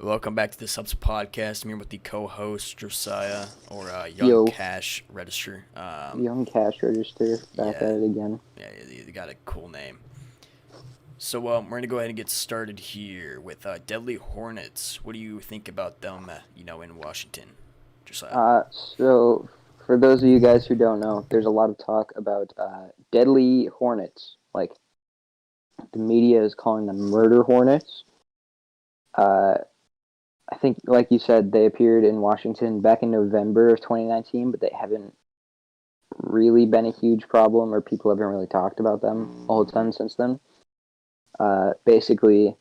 Welcome back to the S.U.B.S Podcast. I'm here with the co-host Josiah, or Young Yo, Cash Register. young cash register, back Yeah, at it again. yeah, you got a cool name. So we're gonna go ahead and get started here with Deadly Hornets. What do you think about them? In Washington, Josiah. So for those of you guys who don't know, there's a lot of talk about deadly hornets. Like the media is calling them murder hornets. Uh, I think, like you said, they appeared in Washington back in November of 2019, but they haven't really been a huge problem, or people haven't really talked about them a whole ton since then. Basically,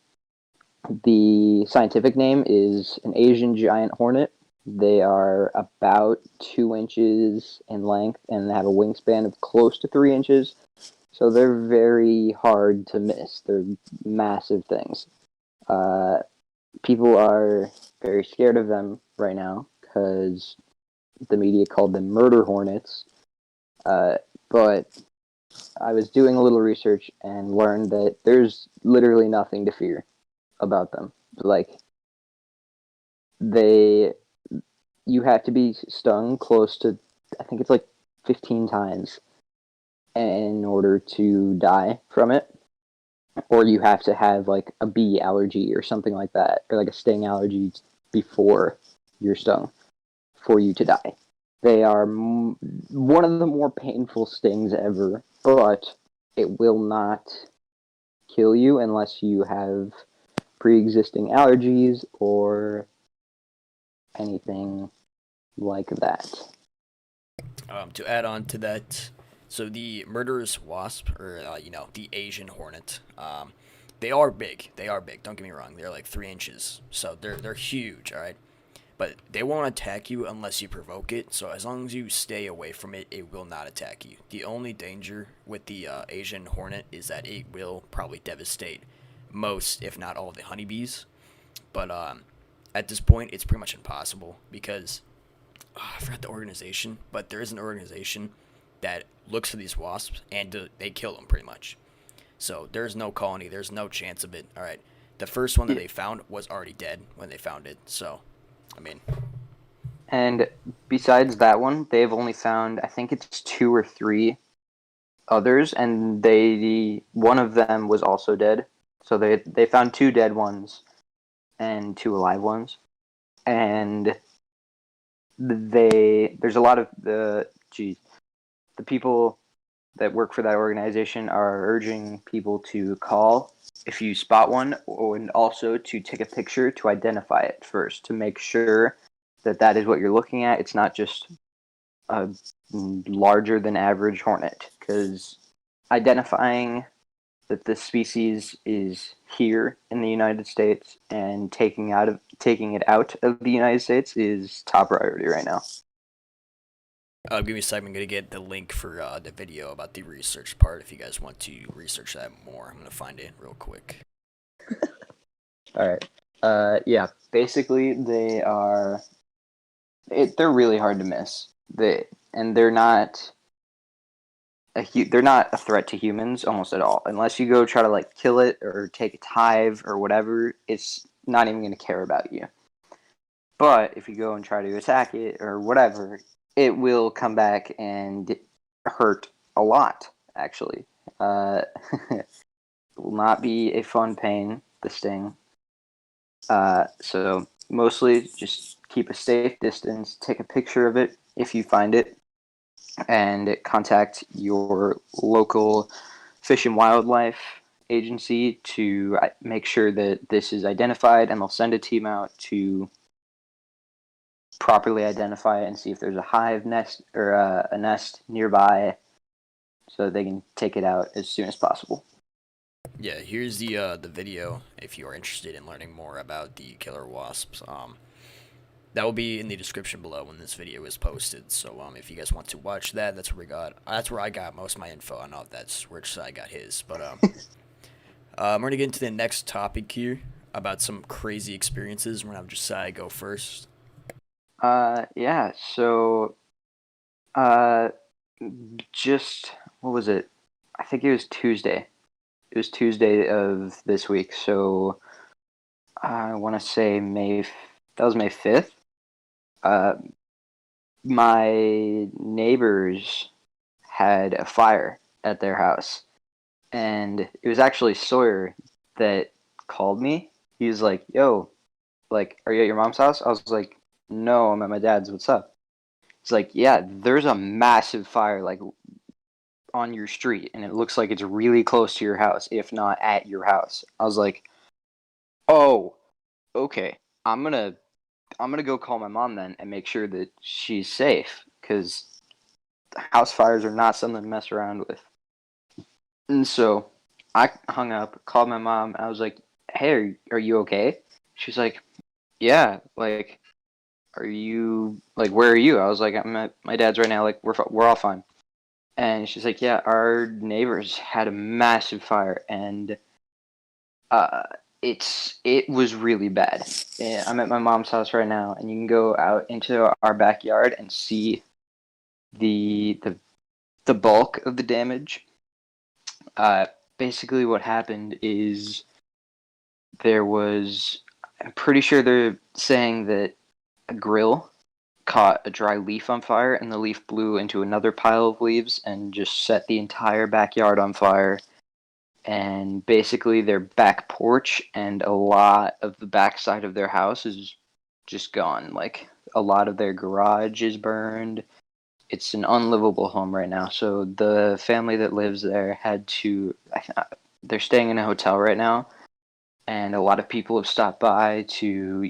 the scientific name is an Asian giant hornet. They are about 2 inches in length and have a wingspan of close to 3 inches. So they're very hard to miss. They're massive things. Uh, People are very scared of them right now because the media called them murder hornets. But I was doing a little research and learned that there's literally nothing to fear about them. Like, they you have to be stung close to, I think it's like 15 times in order to die from it, or you have to have like a bee allergy or something like that, or like a sting allergy before you're stung for you to die. They are one of the more painful stings ever, but it will not kill you unless you have pre-existing allergies or anything like that. To add on to that, so the Murderous Wasp, or the Asian Hornet, they are big. They are big. Don't get me wrong. They're like 3 inches, so they're huge. All right. But they won't attack you unless you provoke it. So as long as you stay away from it, it will not attack you. The only danger with the Asian hornet is that it will probably devastate most, if not all, of the honeybees. But at this point, it's pretty much impossible because I forgot the organization, but there is an organization that looks for these wasps and they kill them pretty much. So there's no colony. There's no chance of it. All right. The first one that they found was already dead when they found it. So I mean, And besides that one, they've only found, I think it's two or three others, and one of them was also dead. So they found two dead ones and two alive ones, and there's a lot of the people that work for that organization are urging people to call if you spot one, and also to take a picture to identify it first to make sure that that is what you're looking at. It's not just a larger than average hornet, because identifying that this species is here in the United States and taking it out of the United States is top priority right now. give me a second. I'm going to get the link for the video about the research part if you guys want to research that more. I'm going to find it real quick. All right. Yeah. Basically, they're really hard to miss. They're not they're not a threat to humans almost at all. Unless you go try to like kill it or take its hive or whatever, it's not even going to care about you. But if you go and try to attack it or whatever, it will come back and hurt a lot, actually. It will not be a fun pain, the sting. So mostly just keep a safe distance, take a picture of it if you find it, and contact your local Fish and Wildlife agency to make sure that this is identified, and they'll send a team out to properly identify it and see if there's a hive nest or a nest nearby so they can take it out as soon as possible. Yeah, here's the video if you are interested in learning more about the killer wasps. That will be in the description below when this video is posted. So if you guys want to watch that, that's where we got. That's where I got most of my info. I know that's where I got his. But we're gonna get into the next topic here about some crazy experiences. We're gonna have Josiah go first. Yeah. So, uh, just what was it? I think it was Tuesday. It was Tuesday of this week. So I want to say that was May 5th. Uh, my neighbors had a fire at their house, and it was actually Sawyer that called me. He was like, "Yo, like, are you at your mom's house?" I was like, "No, I'm at my dad's. What's up?" He's like, "Yeah, there's a massive fire like on your street, and it looks like it's really close to your house, if not at your house." I was like, "Oh, okay. I'm gonna go call my mom then and make sure that she's safe, because house fires are not something to mess around with." And so I hung up, called my mom. I was like, "Hey, are you okay?" She's like, "Yeah, like, are you like, where are you?" I was like, "I'm at my dad's right now. Like, we're all fine." And she's like, "Yeah, our neighbors had a massive fire, and uh, it was really bad." Yeah, I'm at my mom's house right now, and you can go out into our backyard and see the the the bulk of the damage. Uh, Basically, what happened is there was. I'm pretty sure they're saying that a grill caught a dry leaf on fire, and the leaf blew into another pile of leaves and just set the entire backyard on fire. And basically, their back porch and a lot of the backside of their house is just gone. Like, a lot of their garage is burned. It's an unlivable home right now. So the family that lives there had to. They're staying in a hotel right now, and a lot of people have stopped by to,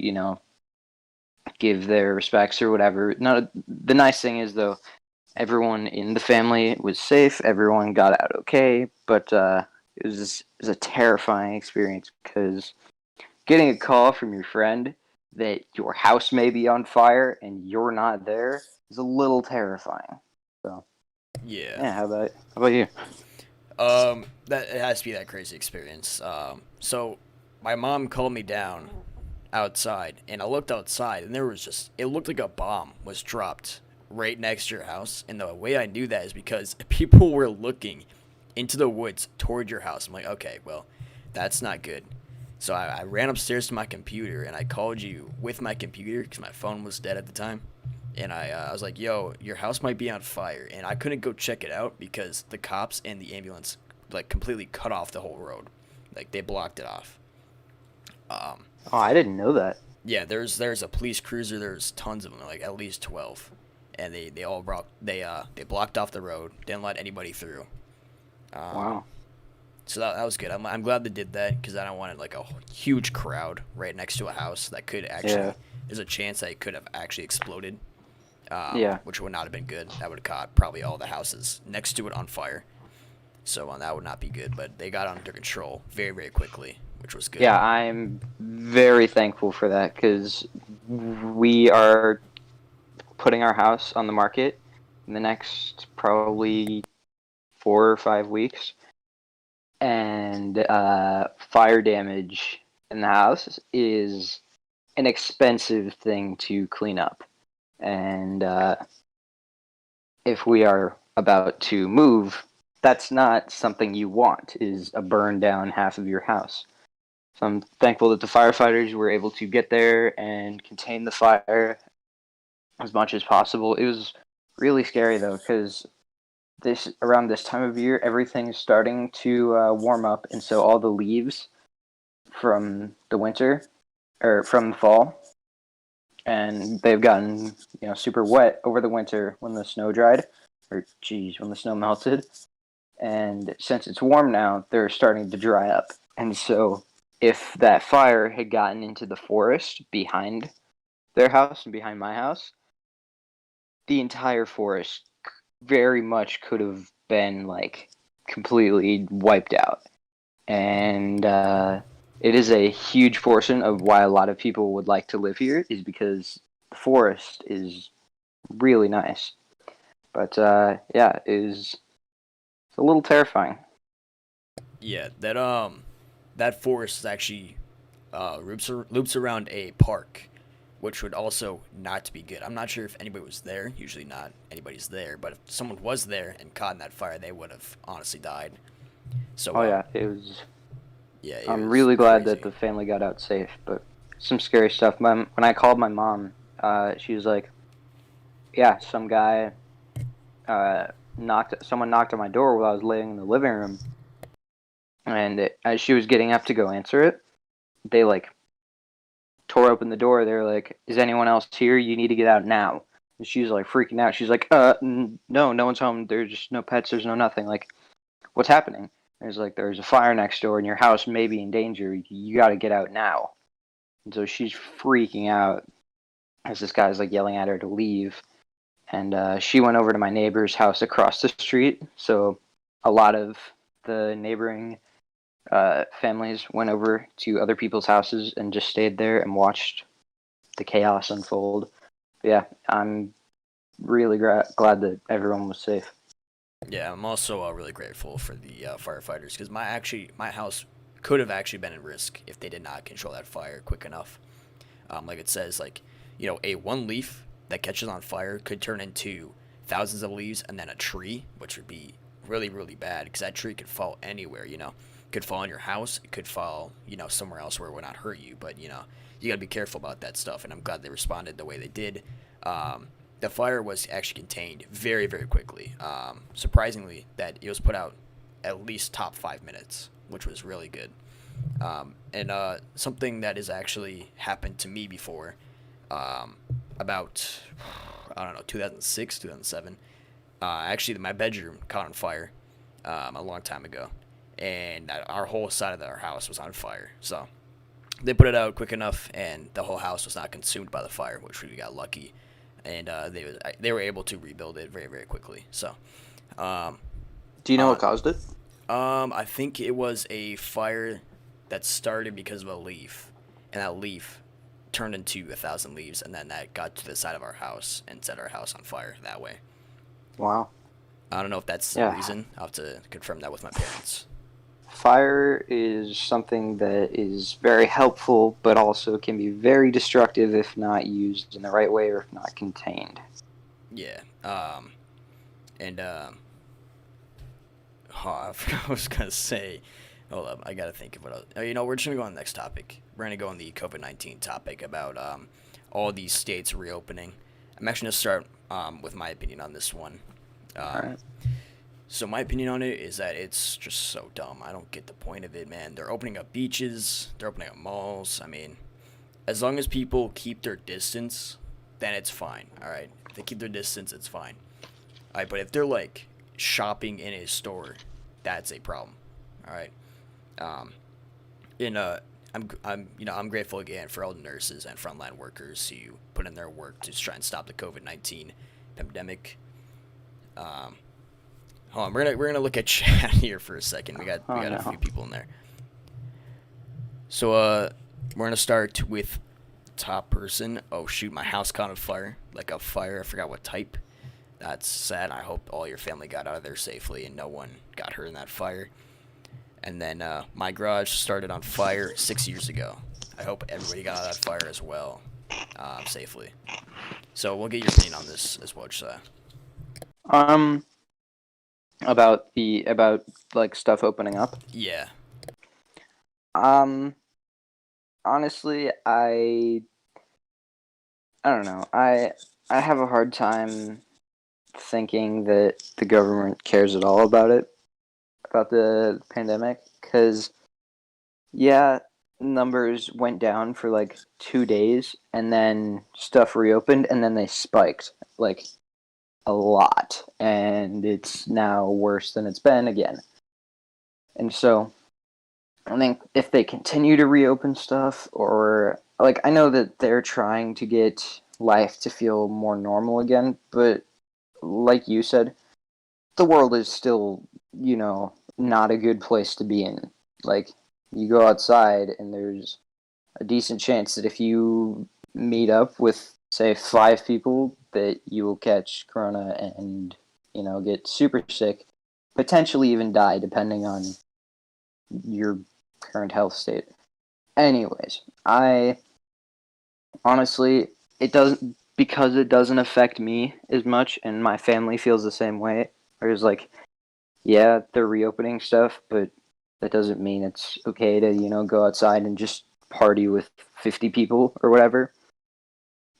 give their respects or whatever. No, the nice thing is though, everyone in the family was safe. Everyone got out okay, but it was a terrifying experience because getting a call from your friend that your house may be on fire and you're not there is a little terrifying. So Yeah. yeah, how about you? That it has to be that crazy experience. So my mom called me down outside, and I looked outside, and there was just it looked like a bomb was dropped right next to your house. And the way I knew that is because people were looking into the woods toward your house. I'm like, okay, well, that's not good. So I ran upstairs to my computer and I called you with my computer because my phone was dead at the time. And I was like, yo, your house might be on fire. And I couldn't go check it out because the cops and the ambulance like completely cut off the whole road. Like they blocked it off. Um, Oh, I didn't know that. yeah, there's a police cruiser. There's tons of them, like at least 12, and they all brought they blocked off the road. Didn't let anybody through. Um, Wow. so that was good. I'm glad they did that because I don't want like a huge crowd right next to a house that could Yeah. actually. There's a chance that it could have actually exploded, Yeah. which would not have been good. That would have caught probably all the houses next to it on fire. So that would not be good. But they got under control very very quickly, which was good. Yeah, I'm very thankful for that because we are putting our house on the market in the next probably 4 or 5 weeks, and fire damage in the house is an expensive thing to clean up. And if we are about to move, that's not something you want, is a burn down half of your house. So I'm thankful that the firefighters were able to get there and contain the fire as much as possible. It was really scary though, because this around this time of year, everything's starting to warm up, and so all the leaves from the winter or from the fall, and they've gotten super wet over the winter when the snow dried, or geez, when the snow melted. And since it's warm now, they're starting to dry up. And so, if that fire had gotten into the forest behind their house and behind my house, the entire forest very much could have been like completely wiped out. And it is a huge portion of why a lot of people would like to live here, is because the forest is really nice. But yeah, it's a little terrifying. Yeah, that forest is actually loops around a park, which would also not be good. I'm not sure if anybody was there. Usually not anybody's there, but if someone was there and caught in that fire, they would have honestly died. So Oh yeah, it was Yeah, it I'm was really glad that crazy. the family got out safe, but some scary stuff. When I called my mom, she was like, "Yeah, some guy someone knocked on my door while I was laying in the living room, and as she was getting up to go answer it, they like tore open the door. They're like, "Is anyone else here? You need to get out now." And she's like freaking out. She's like, no, no one's home. There's just no pets. There's no nothing. Like, what's happening?" There's like, "There's a fire next door, and your house may be in danger. You got to get out now." And so she's freaking out as this guy's like yelling at her to leave. And she went over to my neighbor's house across the street. So a lot of the neighboring families went over to other people's houses and just stayed there and watched the chaos unfold. But yeah, I'm really glad that everyone was safe. Yeah, I'm also really grateful for the firefighters because my house could have actually been at risk if they did not control that fire quick enough. Like it says, like a one leaf that catches on fire could turn into thousands of leaves and then a tree, which would be really really bad because that tree could fall anywhere. It could fall on your house, it could fall somewhere else where it would not hurt you, but you gotta be careful about that stuff. And I'm glad they responded the way they did. The fire was actually contained very, very quickly. Surprisingly, that it was put out at least top 5 minutes, which was really good. And something that has actually happened to me before, about I don't know 2006, 2007. Actually, my bedroom caught on fire a long time ago, and our whole side of our house was on fire. So they put it out quick enough, and the whole house was not consumed by the fire, which we got lucky. And they were able to rebuild it very very quickly. So, Do you know uh, what caused it? I think it was a fire that started because of a leaf, and that leaf turned into 1,000 leaves, and then that got to the side of our house and set our house on fire that way. Wow. I don't know if that's the Yeah. reason. I'll have to confirm that with my parents. Fire is something that is very helpful, but also can be very destructive if not used in the right way or if not contained. Yeah. And oh, I forgot what I was gonna say. Hold up, I gotta think of what else. We're just gonna go on the next topic. We're gonna go on the COVID-19 topic about all these states reopening. I'm actually gonna start with my opinion on this one. All Um, right. so my opinion on it is that it's just so dumb. I don't get the point of it, man. They're opening up beaches. They're opening up malls. I mean, as long as people keep their distance, then it's fine. All right, if they keep their distance, it's fine. All right, but if they're like shopping in a store, that's a problem. All right. Um, and I'm grateful again for all the nurses and frontline workers who put in their work to try and stop the COVID-19 pandemic. Um, Hold on, we're gonna look at chat here for a second. We Oh got a no. few people in there. So we're gonna start with top person. Oh shoot, my house caught on fire. Like a fire, I forgot what type. That's sad. I hope all your family got out of there safely and no one got hurt in that fire. And then my garage started on fire 6 years ago. I hope everybody got out of that fire as well, safely. So we'll get your opinion on this as well, Josiah. Um, about like stuff opening up. Yeah. Um, honestly, I don't know. I have a hard time thinking that the government cares at all about the pandemic, because yeah, numbers went down for like 2 days, and then stuff reopened, and then they spiked like a lot, and it's now worse than it's been again. And so I think if they continue to reopen stuff, or like, I know that they're trying to get life to feel more normal again, but like you said, the world is still, not a good place to be in. Like, you go outside and there's a decent chance that if you meet up with, say, 5 people, that you will catch corona and, get super sick, potentially even die, depending on your current health state. Anyways, I honestly, because it doesn't affect me as much, and my family feels the same way. Whereas, like, yeah, they're reopening stuff, but That doesn't mean it's okay to, go outside and just party with 50 people or whatever.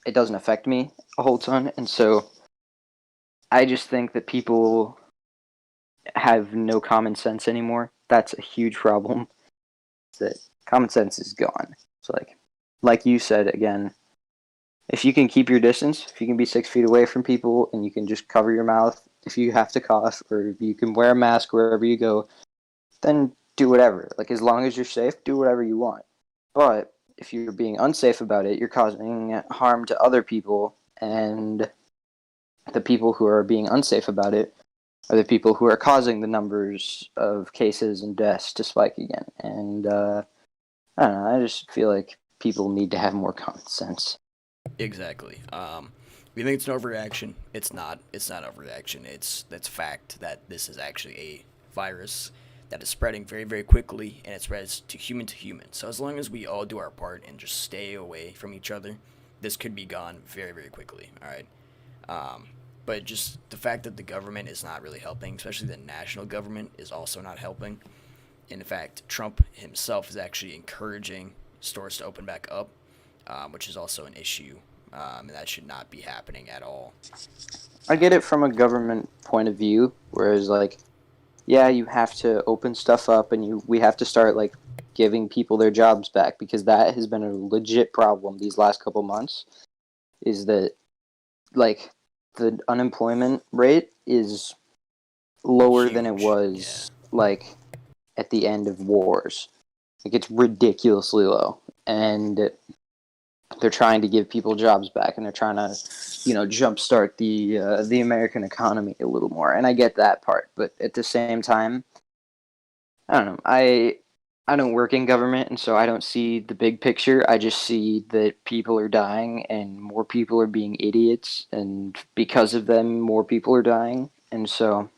It doesn't affect me a whole ton. And so I just think that people have no common sense anymore. That's a huge problem. That common sense is gone. It's like you said again, if you can keep your distance, if you can be 6 feet away from people and you can just cover your mouth if you have to cough, or if you can wear a mask wherever you go, then do whatever. Like, as long as you're safe, do whatever you want. But if you're being unsafe about it, you're causing harm to other people, and the people who are being unsafe about it are the people who are causing the numbers of cases and deaths to spike again. And I don't know, I just feel like people need to have more common sense. Exactly. We think it's an overreaction. It's not. It's not overreaction. That's fact that this is actually a virus that is spreading very, very quickly, and it spreads to human. So as long as we all do our part and just stay away from each other, this could be gone very, very quickly. All right. But just the fact that the government is not really helping, especially the national government, is also not helping. In fact, Trump himself is actually encouraging stores to open back up, which is also an issue, and that should not be happening at all. I get it from a government point of view, whereas, like, yeah, you have to open stuff up, and we have to start, like, giving people their jobs back, because that has been a legit problem these last couple months, is that, like, the unemployment rate is lower than it Huge. Yeah. was, like, at the end of wars. Like, it's ridiculously low, and they're trying to give people jobs back, and they're trying to, jumpstart the American economy a little more. And I get that part, but at the same time, I don't know. I don't work in government, and so I don't see the big picture. I just see that people are dying, and more people are being idiots, and because of them, more people are dying. And so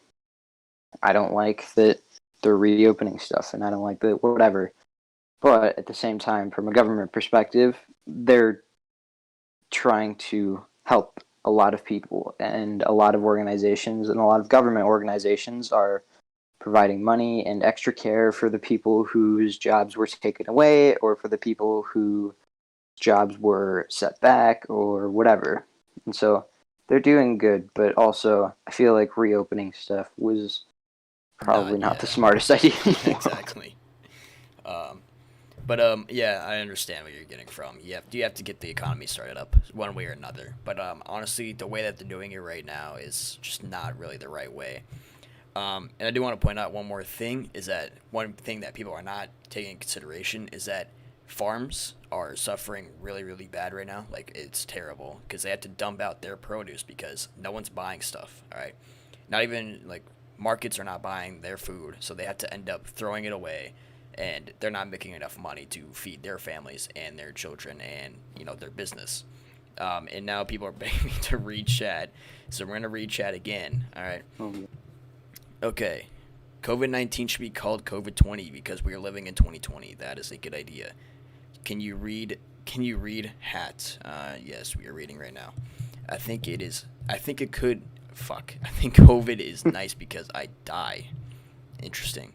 I don't like that they're reopening stuff, and I don't like that whatever. But at the same time, from a government perspective, they're trying to help a lot of people, and a lot of organizations and a lot of government organizations are providing money and extra care for the people whose jobs were taken away, or for the people whose jobs were set back, or whatever. And so they're doing good, but also I feel like reopening stuff was probably not the Yeah. smartest idea. Exactly. Um, but yeah, I understand where you're getting from. You have to get the economy started up one way or another. But honestly, the way that they're doing it right now is just not really the right way. And I do want to point out one more thing, is that one thing that people are not taking into consideration is that farms are suffering really, really bad right now. Like, it's terrible because they have to dump out their produce because no one's buying stuff. All right, not even like markets are not buying their food, so they have to end up throwing it away, and they're not making enough money to feed their families and their children and their business. And now people are begging me to read chat, so we're gonna read chat again. All right. Okay. COVID-19 should be called COVID-20 because we are living in 2020. That is a good idea. Can you read? Can you read hat? Yes, we are reading right now. I think it is. I think it could. Fuck. I think COVID is nice because I die. Interesting.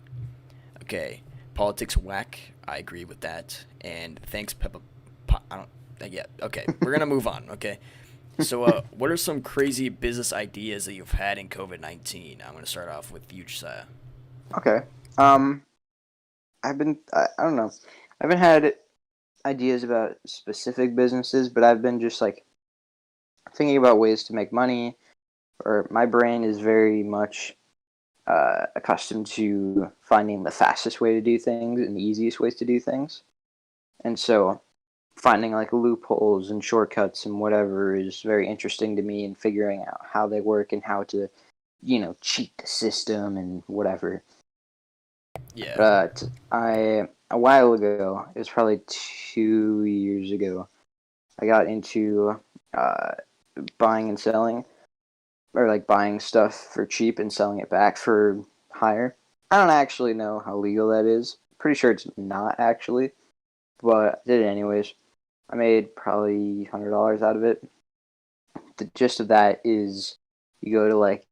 Okay. Politics whack. I agree with that. And thanks, Peppa. I don't. Yeah. Okay. We're gonna move on. Okay. So, what are some crazy business ideas that you've had in COVID-19? I'm going to start off with you, Josiah. Okay. Um, I don't know. I haven't had ideas about specific businesses, but I've been just like thinking about ways to make money. Or my brain is very much accustomed to finding the fastest way to do things and the easiest ways to do things. And so finding like loopholes and shortcuts and whatever is very interesting to me, and figuring out how they work and how to, cheat the system and whatever. Yeah. But a while ago, it was probably 2 years ago, I got into buying and selling, or like buying stuff for cheap and selling it back for higher. I don't actually know how legal that is. Pretty sure it's not actually, but I did it anyways. I made probably $100 out of it. The gist of that is you go to, like,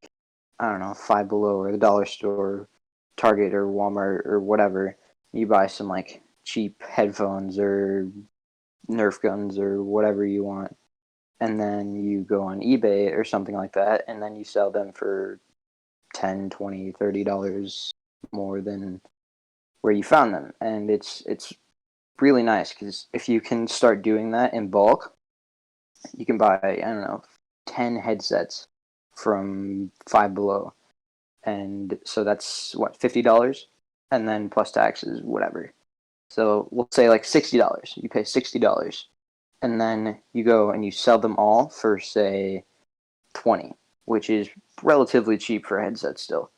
I don't know, Five Below or the dollar store, Target or Walmart or whatever. You buy some like cheap headphones or Nerf guns or whatever you want, and then you go on eBay or something like that, and then you sell them for 10, 20, $30 more than where you found them. And it's really nice because if you can start doing that in bulk, you can buy, I don't know, 10 headsets from Five Below. And so that's what, $50? And then plus taxes, whatever. So we'll say like $60. You pay $60. And then you go and you sell them all for, say, 20, which is relatively cheap for a headset still.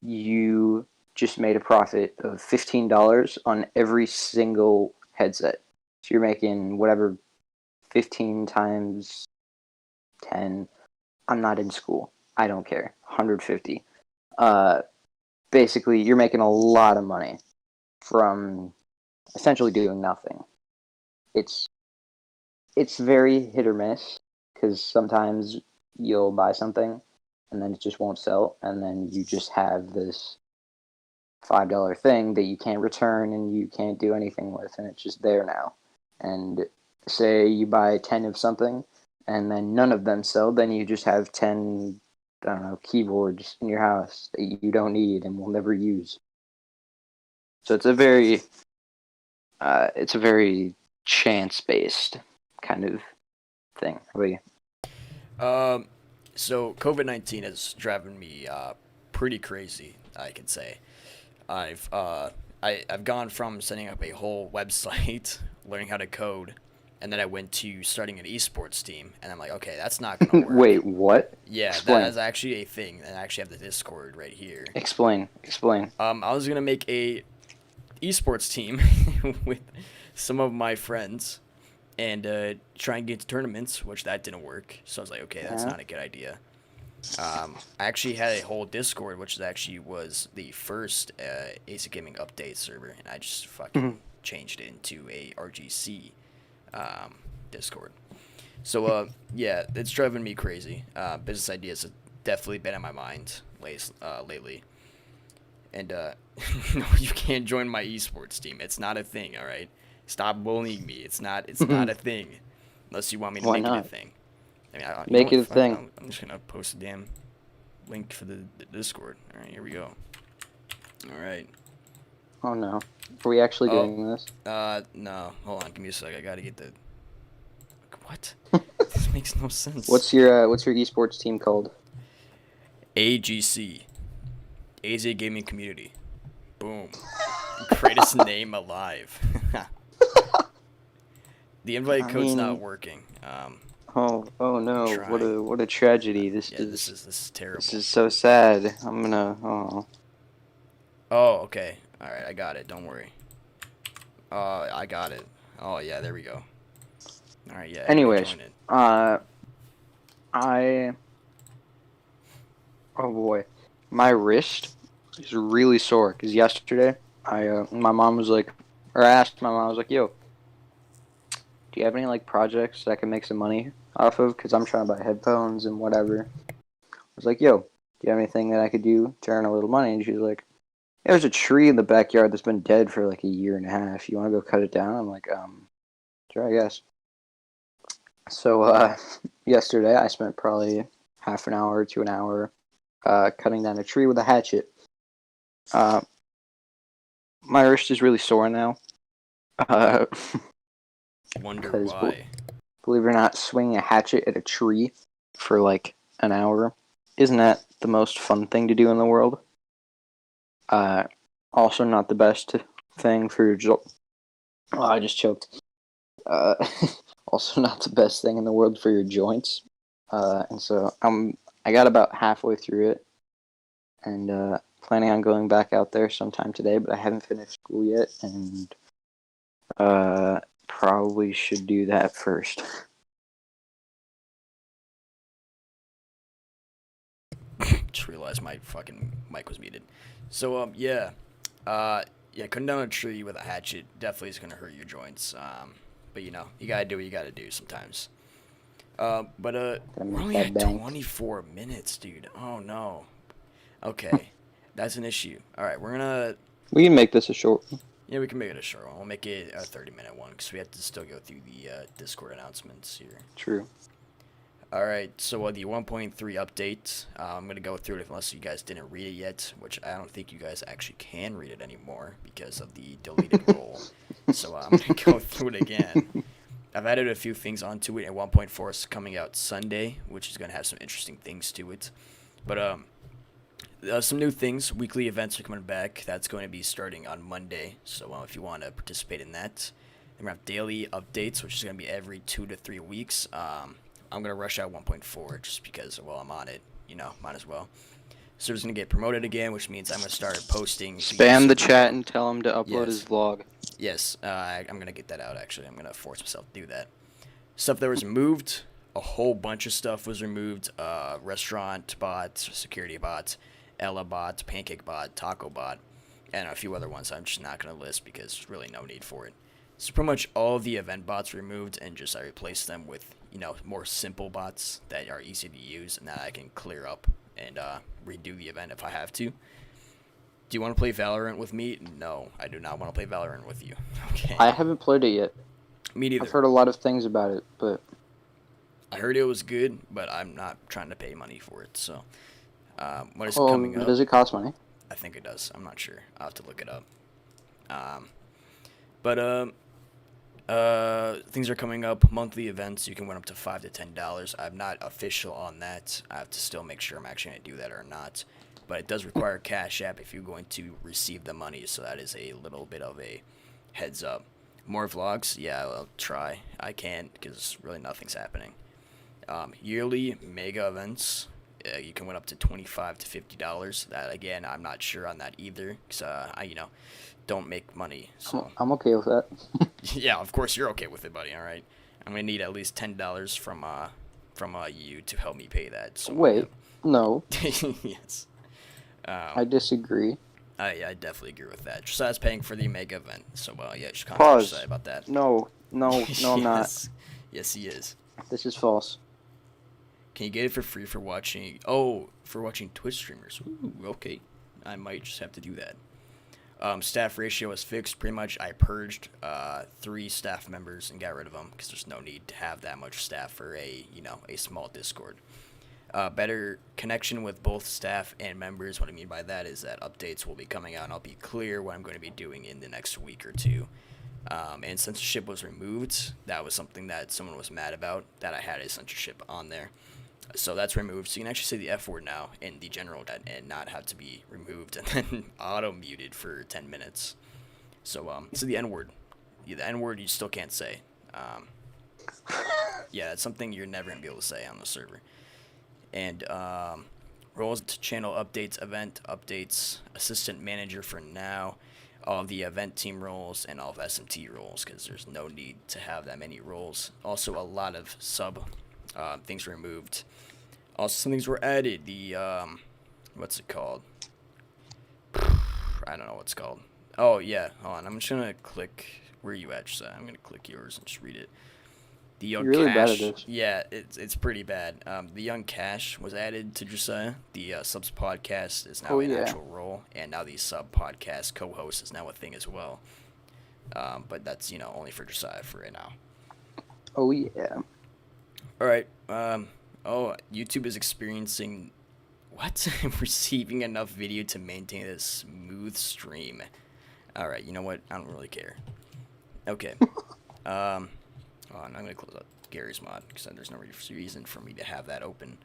You just made a profit of $15 on every single headset. So you're making whatever 15 times 10. I'm not in school. I don't care. 150. Basically, you're making a lot of money from essentially doing nothing. It's very hit or miss because sometimes you'll buy something and then it just won't sell, and then you just have this $5 thing that you can't return and you can't do anything with, and it's just there now. And say you buy 10 of something and then none of them sell, then you just have 10, I don't know, keyboards in your house that you don't need and will never use. So it's a very chance-based kind of thing. How about you? So COVID-19 is driving me pretty crazy, I could say. I've gone from setting up a whole website, learning how to code, and then I went to starting an esports team, and I'm like, okay, that's not gonna work. Wait, what? Yeah, Explain. that is actually a thing, and I actually have the Discord right here. Explain. I was gonna make a esports team with some of my friends, and try and get to tournaments, which that didn't work. So I was like, okay, that's not a good idea. I actually had a whole Discord, which actually was the first AC Gaming update server, and I just fucking changed it into a RGC Discord. So yeah, it's driving me crazy. Business ideas have definitely been in my mind lately. And no, you can't join my esports team. It's not a thing, all right? Stop bullying me. It's not a thing, unless you want me to make it a thing. I mean, Make it a thing. I'm just gonna post a damn link for the Discord. All right, here we go. All right. Oh no, are we actually doing this? No. Hold on, give me a sec. I gotta get the. What? This makes no sense. What's your esports team called? AGC. AZ Gaming Community. Boom. Greatest name alive. The invite code's not working. Oh no! What a tragedy! This is terrible. This is so sad. I'm gonna. Oh. Oh, okay. All right, I got it. Don't worry. I got it. Oh yeah, there we go. All right, yeah. Anyways, oh boy, my wrist is really sore because yesterday my mom was like, or I asked my mom, I was like, yo, do you have any like projects that I can make some money off of? Because I'm trying to buy headphones and whatever. I was like, yo, do you have anything that I could do to earn a little money? And she's like, yeah, there's a tree in the backyard that's been dead for like a year and a half. You want to go cut it down? I'm like, sure, I guess. So yesterday I spent probably half an hour to an hour cutting down a tree with a hatchet. My wrist is really sore now. Wonder why. Believe it or not, swinging a hatchet at a tree for like an hour isn't that the most fun thing to do in the world? Also not the best thing for your oh, I just choked. Also not the best thing in the world for your joints. And so I got about halfway through it, and planning on going back out there sometime today, but I haven't finished school yet, and probably should do that first. Just realized my fucking mic was muted. So yeah, cutting down a tree with a hatchet definitely is gonna hurt your joints. But you know, you gotta do what you gotta do sometimes. But we're only at 24 minutes, dude. Oh no. Okay. That's an issue. All right, we're gonna. We can make this a short one. Yeah, we can make it a short one. We'll make it a 30-minute one because we have to still go through the Discord announcements here. True. All right, so the 1.3 update, I'm going to go through it unless you guys didn't read it yet, which I don't think you guys actually can read it anymore because of the deleted role. So I'm going to go through it again. I've added a few things onto it, and 1.4 is coming out Sunday, which is going to have some interesting things to it. But some new things, weekly events are coming back. That's going to be starting on Monday, so if you want to participate in that. Then we have daily updates, which is going to be every 2 to 3 weeks. I'm going to rush out 1.4 just because, well, I'm on it, might as well. Server's going to get promoted again, which means I'm going to start posting. Spam the chat and tell him to upload his vlog. Yes, I'm going to get that out, actually. I'm going to force myself to do that. Stuff that was removed, a whole bunch of stuff was removed. Restaurant bots, security bots, Ella bot, pancake bot, taco bot, and a few other ones I'm just not going to list because there's really no need for it. So pretty much all of the event bots removed, and just I replaced them with, more simple bots that are easy to use and that I can clear up and redo the event if I have to. Do you want to play Valorant with me? No, I do not want to play Valorant with you. Okay. I haven't played it yet. Me neither. I've heard a lot of things about it, but I heard it was good, but I'm not trying to pay money for it. So, what is coming up? Does it cost money? I think it does. I'm not sure. I'll have to look it up. But things are coming up. Monthly events, you can win up to $5 to $10. I'm not official on that. I have to still make sure I'm actually going to do that or not. But it does require Cash App if you're going to receive the money, so that is a little bit of a heads up. More vlogs? Yeah, I'll try. I can't because really nothing's happening. Yearly mega events, you can win up to $25 to $50. That, again, I'm not sure on that either because I don't make money. So I'm okay with that. yeah, of course you're okay with it, buddy. All right, I'm gonna need at least $10 from you to help me pay that. So wait, no. Yes. I disagree. I definitely agree with that. Josiah's paying for the mega event, so yeah, just contact Pause. Josiah about that. No, I'm not. Yes, he is. This is false. Can you get it for free for watching? Oh, for watching Twitch streamers. Ooh, okay, I might just have to do that. Staff ratio is fixed. Pretty much, I purged 3 staff members and got rid of them because there's no need to have that much staff for a small Discord. Better connection with both staff and members. What I mean by that is that updates will be coming out, and I'll be clear what I'm going to be doing in the next week or two. And censorship was removed. That was something that someone was mad about, that I had a censorship on there. So that's removed. So you can actually say the F word now in the general chat and not have to be removed and then auto-muted for 10 minutes. So the N word. Yeah, the N word you still can't say. Yeah, it's something you're never going to be able to say on the server. And roles to channel updates, event updates, assistant manager for now, all of the event team roles, and all of SMT roles because there's no need to have that many roles. Also, a lot of sub things removed. Also, some things were added. The what's it called? I don't know what's called. Oh yeah, hold on. I'm just gonna click. Where are you at? So I'm gonna click yours and just read it. The young You're really Cash. bad at this. Yeah, it's pretty bad. The young Cash was added to Josiah. The S.U.B.S Podcast is now an actual role, and now the sub podcast co-host is now a thing as well. But that's only for Josiah for right now. Oh yeah. All right. YouTube is experiencing what? Receiving enough video to maintain a smooth stream. All right. You know what? I don't really care. Okay. I'm gonna close up Gary's mod because there's no reason for me to have that open.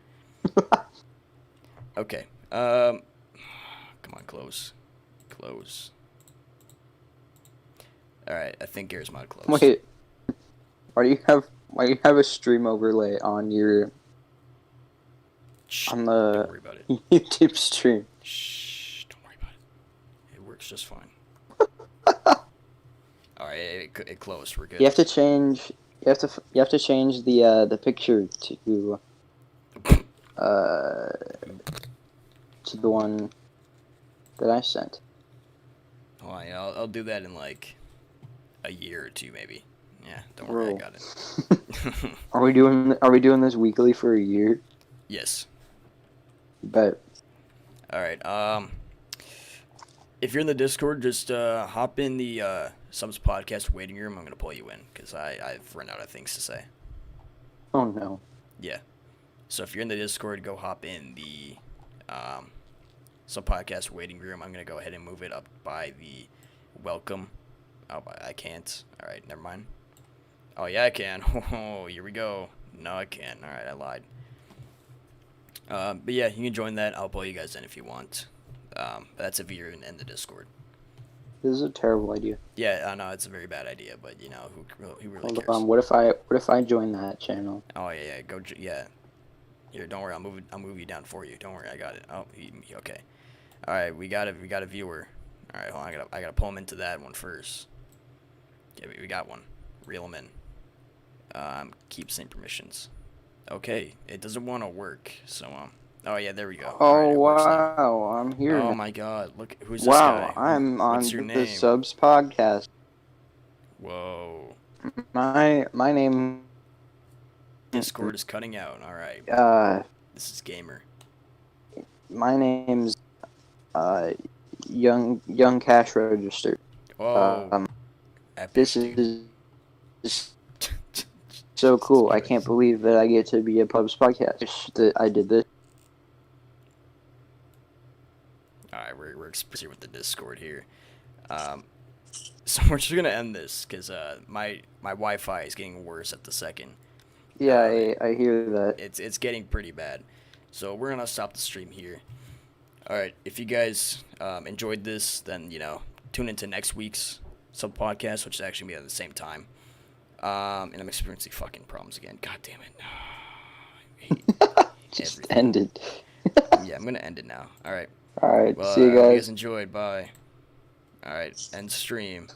Okay. Come on, close. All right. I think Gary's mod closed. Wait. Why do you have a stream overlay on your Don't worry about it. YouTube stream? Shh, don't worry about it. It works just fine. All right, it closed. We're good. You have to change. You have to change the picture to the one that I sent. Hold on, I'll do that in like a year or two, maybe. Yeah, don't worry, I got it. Are we doing this weekly for a year? Yes. Bet. All right. if you're in the Discord, just hop in the S.U.B.S Podcast waiting room. I'm gonna pull you in because I've run out of things to say. Oh no. Yeah. So if you're in the Discord, go hop in the S.U.B.S Podcast waiting room. I'm gonna go ahead and move it up by the welcome. Oh, I can't. All right, never mind. Oh yeah, I can. Oh, here we go. No, I can't. All right, I lied. But yeah, you can join that. I'll pull you guys in if you want. That's if you're in the Discord. This is a terrible idea. Yeah, I know it's a very bad idea, but you know who really Hold cares? on. What if I join that channel? Oh yeah, go yeah. Here, don't worry. I'll move you down for you. Don't worry, I got it. Oh, okay. All right, we got a viewer. All right, hold on. I gotta pull him into that one first. Yeah, we got one. Reel him in. Keep same permissions. Okay, it doesn't want to work. So oh yeah, there we go. Oh Alright, it works now. wow, I'm here. Oh now. my God, look who's this Wow, guy? I'm on What's your the name? S.U.B.S Podcast. Whoa. My name. Discord is cutting out. All right. This is gamer. My name's Young Cash Register. Whoa. Epic, This dude. is so cool. I can't believe that I get to be a S.U.B.S Podcast. That I did this. All right, we're proceeding with the Discord here. So we're just gonna end this because my Wi-Fi is getting worse at the second. Yeah, I hear that. It's getting pretty bad. So we're gonna stop the stream here. All right, if you guys enjoyed this, then tune into next week's S.U.B.S Podcast, which is actually gonna be at the same time. And I'm experiencing fucking problems again. God damn it. I hate Just everything. end it. Yeah, I'm gonna end it now. All right. All right, Well, see you I hope you guys. guys enjoyed. Bye. All right, end stream.